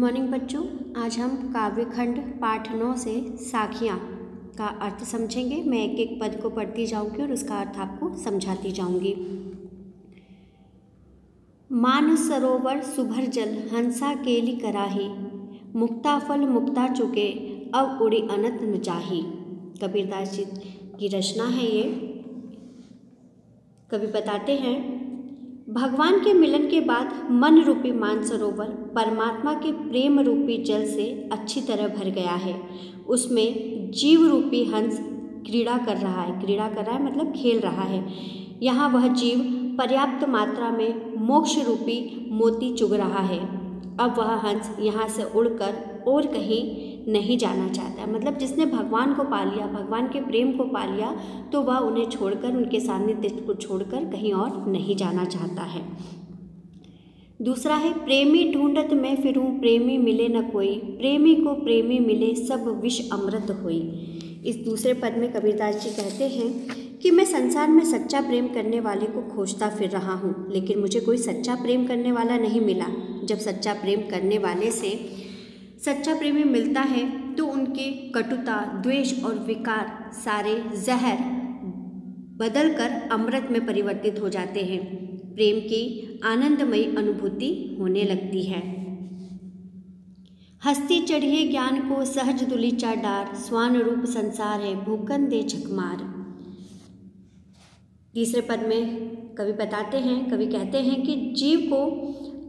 Morning बच्चों, आज हम काव्यखंड पाठ 9 से साखियाँ का अर्थ समझेंगे। मैं एक एक पद को पढ़ती जाऊंगी और उसका अर्थ आपको समझाती जाऊंगी। मानस सरोवर सुभर जल हंसा केली कराही, मुक्ता फल मुक्ता चुके अब उड़ी अनंत न जाही। कबीरदास जी की रचना है ये। कवि बताते हैं, भगवान के मिलन के बाद मन रूपी मानसरोवर परमात्मा के प्रेम रूपी जल से अच्छी तरह भर गया है। उसमें जीव रूपी हंस क्रीड़ा कर रहा है मतलब खेल रहा है। यहाँ वह जीव पर्याप्त मात्रा में मोक्ष रूपी मोती चुग रहा है। अब वह हंस यहाँ से उड़कर और कहीं नहीं जाना चाहता, मतलब जिसने भगवान को पा लिया, भगवान के प्रेम को पा लिया, तो वह उन्हें छोड़कर, उनके सानिध्य को छोड़कर कहीं और नहीं जाना चाहता है। दूसरा है, प्रेमी ढूंढत मैं फिरूं प्रेमी मिले न कोई, प्रेमी को प्रेमी मिले सब विष अमृत होई। इस दूसरे पद में कबीरदास जी कहते हैं कि मैं संसार में सच्चा प्रेम करने वाले को खोजता फिर रहा हूँ, लेकिन मुझे कोई सच्चा प्रेम करने वाला नहीं मिला। जब सच्चा प्रेम करने वाले से सच्चा प्रेमी मिलता है तो उनके कटुता, द्वेष और विकार सारे जहर बदलकर अमृत में परिवर्तित हो जाते हैं। प्रेम की आनंदमयी अनुभूति होने लगती है। हस्ती चढ़िए ज्ञान को सहज दुलीचा डार, स्वान रूप संसार है भूखन दे झकमार। तीसरे पद में कवि कहते हैं कि जीव को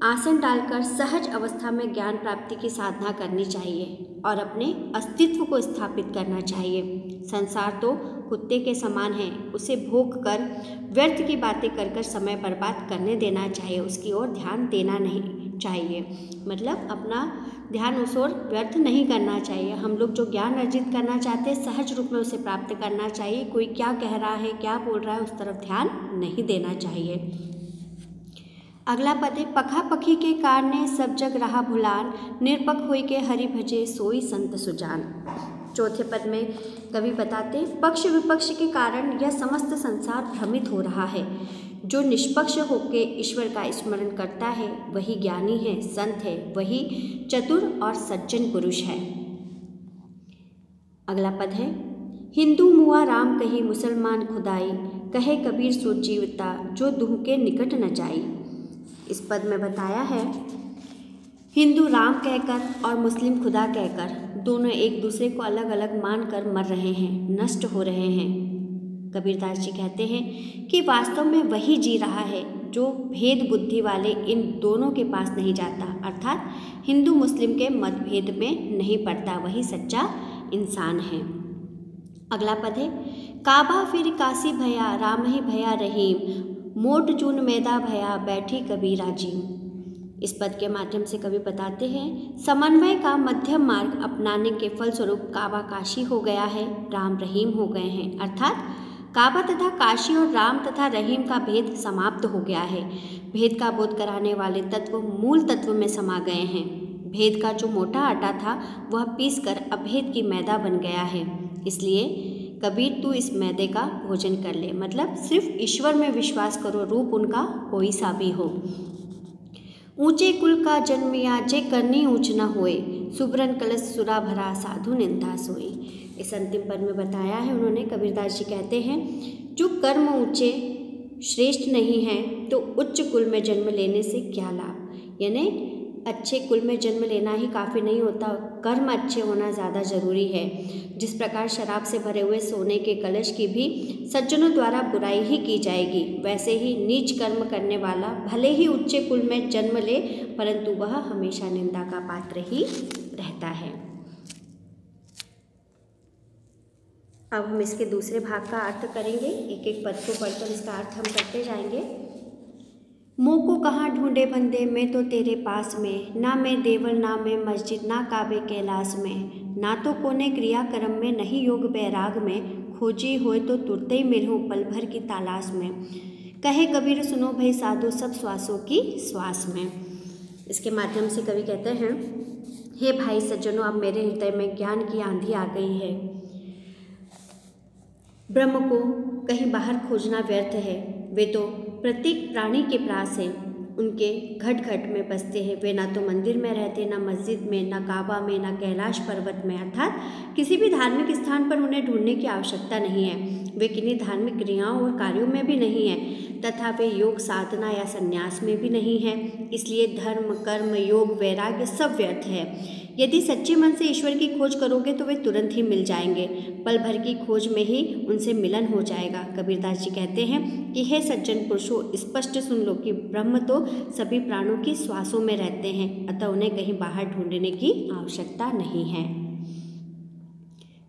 आसन डालकर सहज अवस्था में ज्ञान प्राप्ति की साधना करनी चाहिए और अपने अस्तित्व को स्थापित करना चाहिए। संसार तो कुत्ते के समान है, उसे भोग कर व्यर्थ की बातें कर समय बर्बाद करने देना चाहिए, उसकी ओर ध्यान देना नहीं चाहिए। मतलब अपना ध्यान उस ओर व्यर्थ नहीं करना चाहिए। हम लोग जो ज्ञान अर्जित करना चाहते हैं, सहज रूप में उसे प्राप्त करना चाहिए। कोई क्या कह रहा है, क्या बोल रहा है, उस तरफ ध्यान नहीं देना चाहिए। अगला पद है, पखा पखी के कारणे सब जग रहा भुलान, निरपक होई के हरि भजे सोई संत सुजान। चौथे पद में कवि बताते, पक्ष विपक्ष के कारण यह समस्त संसार भ्रमित हो रहा है। जो निष्पक्ष होकर ईश्वर का स्मरण करता है वही ज्ञानी है, संत है, वही चतुर और सज्जन पुरुष है। अगला पद है, हिंदू मुआ राम कही मुसलमान खुदाई, कहे कबीर सो जीवता जो दुह के निकट न जाई। इस पद में बताया है, हिंदू राम कहकर और मुस्लिम खुदा कहकर दोनों एक दूसरे को अलग अलग मानकर मर रहे हैं, नष्ट हो रहे हैं। कबीरदास जी कहते हैं कि वास्तव में वही जी रहा है जो भेद बुद्धि वाले इन दोनों के पास नहीं जाता, अर्थात हिंदू मुस्लिम के मतभेद में नहीं पड़ता, वही सच्चा इंसान है। अगला पद है, काबा फिर काशी भया राम ही भया रहीम, मोट जून मैदा भया बैठी कबीरा जी। इस पद के माध्यम से कवि बताते हैं, समन्वय का मध्यम मार्ग अपनाने के फलस्वरूप काबा काशी हो गया है, राम रहीम हो गए हैं, अर्थात काबा तथा काशी और राम तथा रहीम का भेद समाप्त हो गया है। भेद का बोध कराने वाले तत्व मूल तत्व में समा गए हैं। भेद का जो मोटा आटा था वह पीसकर अभेद की मैदा बन गया है। इसलिए कबीर तू इस मैदे का भोजन कर ले, मतलब सिर्फ ईश्वर में विश्वास करो, रूप उनका कोई सा भी हो। ऊंचे कुल का जन्मिया जे करनी ऊंच न होए, सुबरन कलश सुरा भरा साधु निंदा सोई। इस अंतिम पद में बताया है उन्होंने, कबीरदास जी कहते हैं, जो कर्म ऊंचे श्रेष्ठ नहीं हैं तो उच्च कुल में जन्म लेने से क्या लाभ। यानी अच्छे कुल में जन्म लेना ही काफ़ी नहीं होता, कर्म अच्छे होना ज़्यादा ज़रूरी है। जिस प्रकार शराब से भरे हुए सोने के कलश की भी सज्जनों द्वारा बुराई ही की जाएगी, वैसे ही नीच कर्म करने वाला भले ही उच्च कुल में जन्म ले, परंतु वह हमेशा निंदा का पात्र ही रहता है। अब हम इसके दूसरे भाग का अर्थ करेंगे, एक एक पद को पढ़कर इसका अर्थ हम करते जाएंगे। मों को कहाँ ढूंढे बंदे, मैं तो तेरे पास में, ना मैं देवल ना मैं मस्जिद ना काबे कैलाश में, ना तो कोने क्रिया कर्म में नहीं योग बैराग में, खोजी होए तो तुरते ही मिलूं पल भर की तलाश में, कहे कबीर सुनो भई साधु सब श्वासों की श्वास में। इसके माध्यम से कवि कहते हैं, हे भाई सज्जनों, अब मेरे हृदय में ज्ञान की आंधी आ गई है। ब्रह्म को कहीं बाहर खोजना व्यर्थ है, वे तो प्रत्येक प्राणी के पास है। उनके घट घट में बसते हैं। वे ना तो मंदिर में रहते, ना मस्जिद में, ना काबा में, ना कैलाश पर्वत में, अर्थात किसी भी धार्मिक स्थान पर उन्हें ढूंढने की आवश्यकता नहीं है। वे किन्हीं धार्मिक क्रियाओं और कार्यों में भी नहीं हैं तथा वे योग साधना या संन्यास में भी नहीं हैं। इसलिए धर्म, कर्म, योग, वैराग्य सब व्यर्थ है। यदि सच्चे मन से ईश्वर की खोज करोगे तो वे तुरंत ही मिल जाएंगे। पल भर की खोज में ही उनसे मिलन हो जाएगा। कबीरदास जी कहते हैं कि हे सज्जन पुरुषों, स्पष्ट सुन लो कि ब्रह्म तो सभी प्राणों की श्वासों में रहते हैं, अतः उन्हें कहीं बाहर ढूंढने की आवश्यकता नहीं है।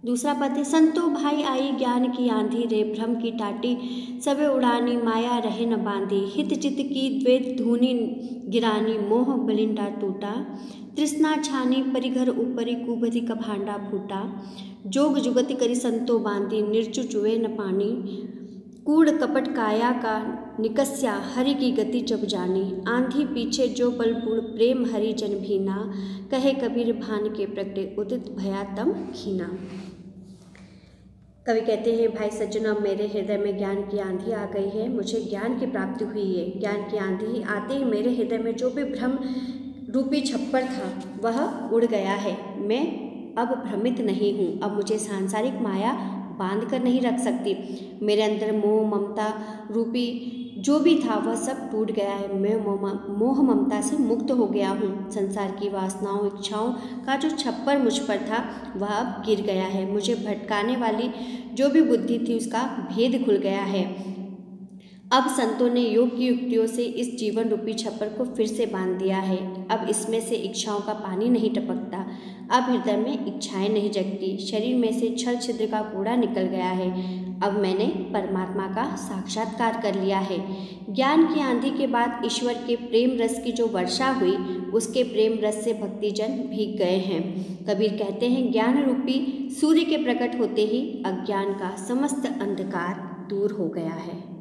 दूसरा पद है, संतो भाई आई ज्ञान की आंधी रे, भ्रम की टाटी सबे उड़ानी, माया रहे न बांधी, हित चित की द्वैत धूनी गिरानी, मोह बलिंडा टूटा, तृष्णा छानी परिघर ऊपरी, कुबधि का भांडा फूटा, जोग जुगति करी संतो बांधी, निर्चु चुए न पानी, कूड़ कपट काया का निकस्या, हरि की गति जब जानी, आंधी पीछे जो बलपूर्ण, प्रेम हरि जन भीना, कहे कबीर भान के प्रगटे, उदित भया तम खीना। कवि कहते हैं, भाई सज्जनों, अब मेरे हृदय में ज्ञान की आंधी आ गई है, मुझे ज्ञान की प्राप्ति हुई है। ज्ञान की आंधी आते ही मेरे हृदय में जो भी भ्रम रूपी छप्पर था वह उड़ गया है। मैं अब भ्रमित नहीं हूँ। अब मुझे सांसारिक माया बांध कर नहीं रख सकती। मेरे अंदर मोह ममता रूपी जो भी था वह सब टूट गया है। मैं मोह ममता से मुक्त हो गया हूँ। संसार की वासनाओं, इच्छाओं का जो छप्पर मुझ पर था वह अब गिर गया है। मुझे भटकाने वाली जो भी बुद्धि थी उसका भेद खुल गया है। अब संतों ने योग की युक्तियों से इस जीवन रूपी छप्पर को फिर से बांध दिया है। अब इसमें से इच्छाओं का पानी नहीं टपकता। अब हृदय में इच्छाएं नहीं जगती। शरीर में से छल छिद्र का कूड़ा निकल गया है। अब मैंने परमात्मा का साक्षात्कार कर लिया है। ज्ञान की आंधी के बाद ईश्वर के प्रेम रस की जो वर्षा हुई, उसके प्रेम रस से भक्तिजन भीग गए हैं। कबीर कहते हैं, ज्ञान रूपी सूर्य के प्रकट होते ही अज्ञान का समस्त अंधकार दूर हो गया है।